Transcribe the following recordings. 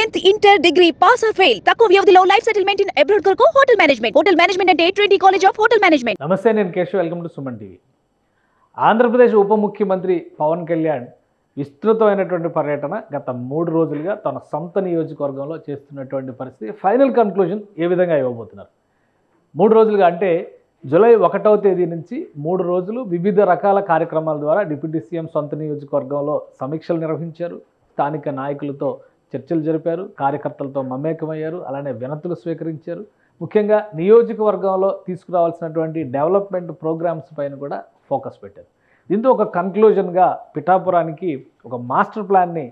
10th inter degree pass or fail తక్కువ వ్యవధిలో life settlement in abroad కొరకు hotel management అంటే Trinity college of hotel management. నమస్తే, నేను Keshav. Welcome to Suman TV. Andhra Pradesh ఉప ముఖ్యమంత్రి పవన్ కళ్యాణ్ విస్తృతమైనటువంటి పర్యటన గత 3 రోజులుగా తన సొంత నియోజకవర్గంలో చేస్తున్నటువంటి పరిస్థితి. ఫైనల్ కన్క్లూజన్ ఏ విధంగా ఇవ్వబోతున్నారు? 3 రోజులుగా అంటే జూలై 1వ తేదీ నుంచి 3 రోజులు వివిధ రకాల కార్యక్రమాల ద్వారా డిప్యూటీ సీఎం సొంత నియోజకవర్గంలో సమీక్షలు నిర్వహించారు, స్థానిక నాయకులతో చర్చలు జరిపారు, కార్యకర్తలతో మమేకమయ్యారు, అలానే వినతులు స్వీకరించారు. ముఖ్యంగా నియోజకవర్గంలో తీసుకురావాల్సినటువంటి డెవలప్మెంట్ ప్రోగ్రామ్స్ పైన కూడా ఫోకస్ పెట్టారు. దీంతో ఒక కన్క్లూజన్గా పిఠాపురానికి ఒక మాస్టర్ ప్లాన్ని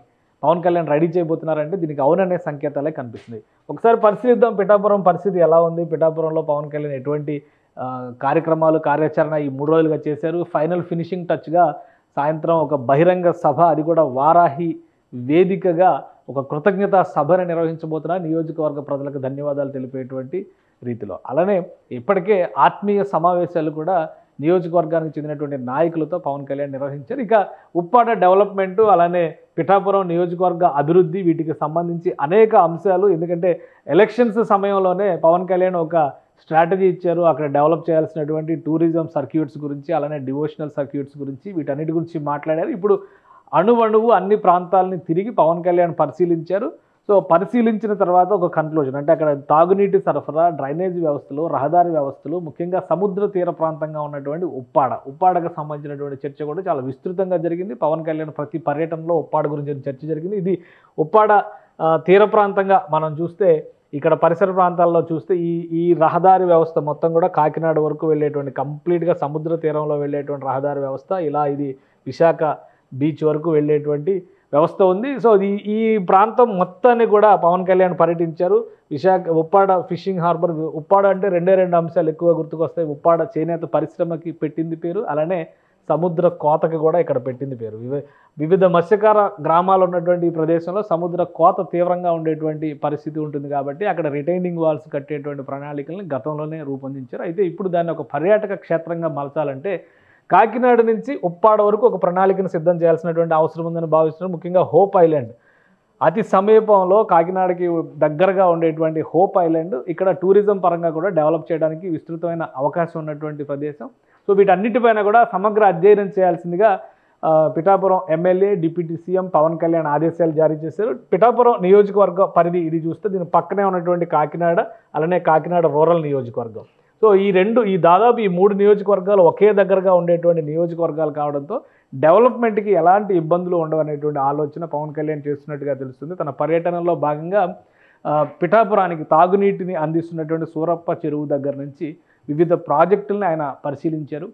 పవన్ కళ్యాణ్ రెడీ చేయబోతున్నారంటే దీనికి అవుననే సంకేతాలే కనిపిస్తుంది. ఒకసారి పరిశీలిద్దాం పిఠాపురం పరిస్థితి ఎలా ఉంది, పిఠాపురంలో పవన్ కళ్యాణ్ ఎటువంటి కార్యక్రమాలు కార్యాచరణ ఈ 3 రోజులుగా చేశారు. ఫైనల్ ఫినిషింగ్ టచ్గా సాయంత్రం ఒక బహిరంగ సభ, అది కూడా వారాహి వేదికగా ఒక కృతజ్ఞతా సభను నిర్వహించబోతున్నారు, నియోజకవర్గ ప్రజలకు ధన్యవాదాలు తెలిపేటువంటి రీతిలో. అలానే ఇప్పటికే ఆత్మీయ సమావేశాలు కూడా నియోజకవర్గానికి చెందినటువంటి నాయకులతో పవన్ కళ్యాణ్ నిర్వహించారు. ఇక ఉప్పాడ డెవలప్మెంటు, అలానే పిఠాపురం నియోజకవర్గ అభివృద్ధి, వీటికి సంబంధించి అనేక అంశాలు. ఎందుకంటే ఎలక్షన్స్ సమయంలోనే పవన్ కళ్యాణ్ ఒక స్ట్రాటజీ ఇచ్చారు. అక్కడ డెవలప్ చేయాల్సినటువంటి టూరిజం సర్క్యూట్స్ గురించి, అలానే డివోషనల్ సర్క్యూట్స్ గురించి, వీటన్నిటి గురించి మాట్లాడారు. ఇప్పుడు అణువణువు అన్ని ప్రాంతాలని తిరిగి పవన్ కళ్యాణ్ పరిశీలించారు. సో పరిశీలించిన తర్వాత ఒక కన్క్లూజన్ అంటే అక్కడ తాగునీటి సరఫరా, డ్రైనేజ్ వ్యవస్థలు, రహదారి వ్యవస్థలు, ముఖ్యంగా సముద్ర తీర ప్రాంతంగా ఉన్నటువంటి ఉప్పాడకు సంబంధించినటువంటి చర్చ కూడా చాలా విస్తృతంగా జరిగింది. పవన్ కళ్యాణ్ ప్రతి పర్యటనలో ఉప్పాడ గురించి చర్చ జరిగింది. ఇది ఉప్పాడ తీర ప్రాంతంగా మనం చూస్తే, ఇక్కడ పరిసర ప్రాంతాల్లో చూస్తే ఈ రహదారి వ్యవస్థ మొత్తం కూడా కాకినాడ వరకు వెళ్ళేటువంటి కంప్లీట్గా సముద్ర తీరంలో వెళ్ళేటువంటి రహదారి వ్యవస్థ, ఇలా ఇది విశాఖ బీచ్ వరకు వెళ్ళేటువంటి వ్యవస్థ ఉంది. సో ఈ ప్రాంతం మొత్తాన్ని కూడా పవన్ కళ్యాణ్ పర్యటించారు. ఉప్పాడ ఫిషింగ్ హార్బర్, ఉప్పాడ అంటే 2 అంశాలు ఎక్కువ గుర్తుకొస్తాయి. ఉప్పాడ చేనేత పరిశ్రమకి పెట్టింది పేరు, అలానే సముద్ర కోతకి కూడా ఇక్కడ పెట్టింది పేరు. వివిధ మత్స్యకార గ్రామాలు ఉన్నటువంటి ఈ ప్రదేశంలో సముద్ర కోత తీవ్రంగా ఉండేటువంటి పరిస్థితి ఉంటుంది కాబట్టి అక్కడ రిటైనింగ్ వాల్స్ కట్టేటువంటి ప్రణాళికలను గతంలోనే రూపొందించారు. అయితే ఇప్పుడు దాన్ని ఒక పర్యాటక క్షేత్రంగా మలచాలంటే కాకినాడ నుంచి ఉప్పాడ వరకు ఒక ప్రణాళికను సిద్ధం చేయాల్సినటువంటి అవసరం ఉందని భావిస్తున్నారు. ముఖ్యంగా హోప్ ఐలాండ్ అతి సమీపంలో, కాకినాడకి దగ్గరగా ఉండేటువంటి హోప్ ఐలాండ్ ఇక్కడ టూరిజం పరంగా కూడా డెవలప్ చేయడానికి విస్తృతమైన అవకాశం ఉన్నటువంటి ప్రదేశం. సో వీటన్నిటిపైన కూడా సమగ్ర అధ్యయనం చేయాల్సిందిగా Pithapuram MLA deputy CM Pawan Kalyan ఆదేశాలు జారీ చేశారు. పిఠాపురం నియోజకవర్గ పరిధి ఇది చూస్తే దీని పక్కనే ఉన్నటువంటి కాకినాడ, అలానే కాకినాడ రూరల్ నియోజకవర్గం. సో ఈ దాదాపు ఈ 3 నియోజకవర్గాలు ఒకే దగ్గరగా ఉండేటువంటి నియోజకవర్గాలు కావడంతో డెవలప్మెంట్కి ఎలాంటి ఇబ్బందులు ఉండవనేటువంటి ఆలోచన పవన్ కళ్యాణ్ చేస్తున్నట్టుగా తెలుస్తుంది. తన పర్యటనలో భాగంగా పిఠాపురానికి తాగునీటిని అందిస్తున్నటువంటి సూరప్ప చెరువు దగ్గర నుంచి వివిధ ప్రాజెక్టులను ఆయన పరిశీలించారు.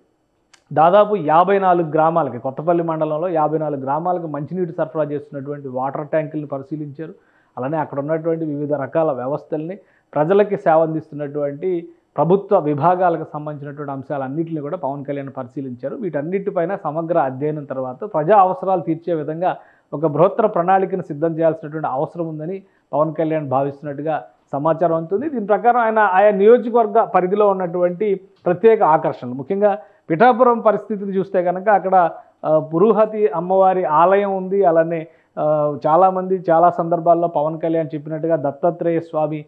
దాదాపు 54 గ్రామాలకి, కొత్తపల్లి మండలంలో 54 గ్రామాలకు మంచినీటి సరఫరా చేస్తున్నటువంటి వాటర్ ట్యాంకులను పరిశీలించారు. అలానే అక్కడ ఉన్నటువంటి వివిధ రకాల వ్యవస్థల్ని, ప్రజలకి సేవ అందిస్తున్నటువంటి ప్రభుత్వ విభాగాలకు సంబంధించినటువంటి అంశాలన్నింటినీ కూడా పవన్ కళ్యాణ్ పరిశీలించారు. వీటన్నిటిపైన సమగ్ర అధ్యయనం తర్వాత ప్రజా అవసరాలు తీర్చే విధంగా ఒక బృహత్తర ప్రణాళికను సిద్ధం చేయాల్సినటువంటి అవసరం ఉందని పవన్ కళ్యాణ్ భావిస్తున్నట్టుగా సమాచారం అందుతుంది. దీని ప్రకారం ఆయా నియోజకవర్గ పరిధిలో ఉన్నటువంటి ప్రత్యేక ఆకర్షణలు, ముఖ్యంగా పిఠాపురం పరిస్థితిని చూస్తే కనుక అక్కడ పురుహతి అమ్మవారి ఆలయం ఉంది. అలానే చాలామంది చాలా సందర్భాల్లో పవన్ కళ్యాణ్ చెప్పినట్టుగా దత్తాత్రేయ స్వామి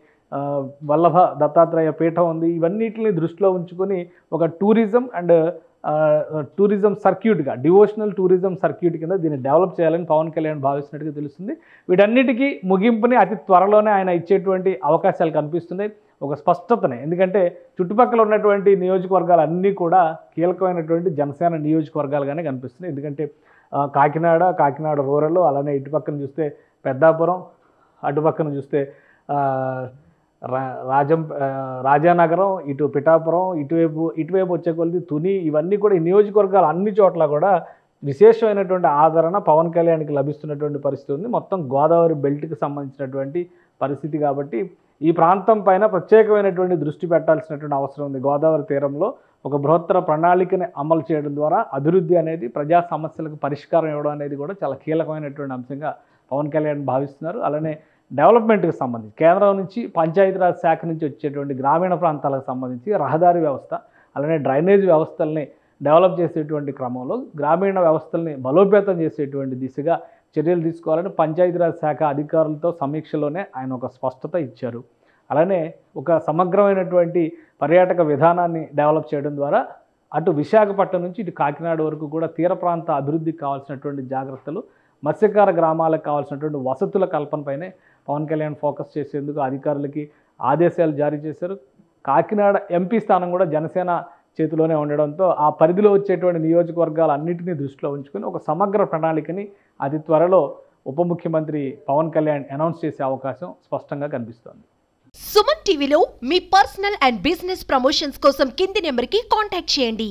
వల్లభ దత్తాత్రేయ పీఠం ఉంది. ఇవన్నిటిని దృష్టిలో ఉంచుకొని ఒక టూరిజం సర్క్యూట్గా, డివోషనల్ టూరిజం సర్క్యూట్ కింద దీన్ని డెవలప్ చేయాలని పవన్ కళ్యాణ్ భావిస్తున్నట్టుగా తెలుస్తుంది. వీటన్నిటికీ ముగింపుని అతి త్వరలోనే ఆయన ఇచ్చేటువంటి అవకాశాలు కనిపిస్తున్నాయి, ఒక స్పష్టతనే. ఎందుకంటే చుట్టుపక్కల ఉన్నటువంటి నియోజకవర్గాలు అన్నీ కూడా కీలకమైనటువంటి జనసేన నియోజకవర్గాలుగానే కనిపిస్తున్నాయి. ఎందుకంటే కాకినాడ రూరల్, అలానే ఇటుపక్కన చూస్తే పెద్దాపురం, అటుపక్కన చూస్తే రాజానగరం, ఇటు పిఠాపురం, ఇటువైపు వచ్చే కొద్ది తుని, ఇవన్నీ కూడా ఈ నియోజకవర్గాలు అన్ని చోట్ల కూడా విశేషమైనటువంటి ఆదరణ పవన్ కళ్యాణ్కి లభిస్తున్నటువంటి పరిస్థితి ఉంది. మొత్తం గోదావరి బెల్ట్కి సంబంధించినటువంటి పరిస్థితి కాబట్టి ఈ ప్రాంతం పైన ప్రత్యేకమైనటువంటి దృష్టి పెట్టాల్సినటువంటి అవసరం ఉంది. గోదావరి తీరంలో ఒక బృహత్తర ప్రణాళికని అమలు చేయడం ద్వారా అభివృద్ధి అనేది, ప్రజా సమస్యలకు పరిష్కారం ఇవ్వడం అనేది కూడా చాలా కీలకమైనటువంటి అంశంగా పవన్ కళ్యాణ్ భావిస్తున్నారు. అలానే డెవలప్మెంట్కి సంబంధించి కేంద్రం నుంచి, పంచాయతీరాజ్ శాఖ నుంచి వచ్చేటువంటి గ్రామీణ ప్రాంతాలకు సంబంధించి రహదారి వ్యవస్థ, అలానే డ్రైనేజ్ వ్యవస్థల్ని డెవలప్ చేసేటువంటి క్రమంలో గ్రామీణ వ్యవస్థల్ని బలోపేతం చేసేటువంటి దిశగా చర్యలు తీసుకోవాలని పంచాయతీరాజ్ శాఖ అధికారులతో సమీక్షలోనే ఆయన ఒక స్పష్టత ఇచ్చారు. అలానే ఒక సమగ్రమైనటువంటి పర్యాటక విధానాన్ని డెవలప్ చేయడం ద్వారా అటు విశాఖపట్నం నుంచి ఇటు కాకినాడ వరకు కూడా తీర ప్రాంత అభివృద్ధికి కావాల్సినటువంటి జాగ్రత్తలు, మత్స్యకార గ్రామాలకు కావాల్సినటువంటి వసతుల కల్పనపైనే పవన్ కళ్యాణ్ ఫోకస్ చేసేందుకు అధికారులకి ఆదేశాలు జారీ చేశారు. కాకినాడ ఎంపీ స్థానం కూడా జనసేన చేతిలోనే ఉండడంతో ఆ పరిధిలో వచ్చేటువంటి నియోజకవర్గాలన్నింటినీ దృష్టిలో ఉంచుకొని ఒక సమగ్ర ప్రణాళికని అతి త్వరలో ఉప ముఖ్యమంత్రి పవన్ కళ్యాణ్ అనౌన్స్ చేసే అవకాశం స్పష్టంగా కనిపిస్తోంది. సుమన్ టీవీలో మీ పర్సనల్ అండ్ బిజినెస్ ప్రమోషన్స్ కోసం కింది నెంబర్కి కాంటాక్ట్ చేయండి.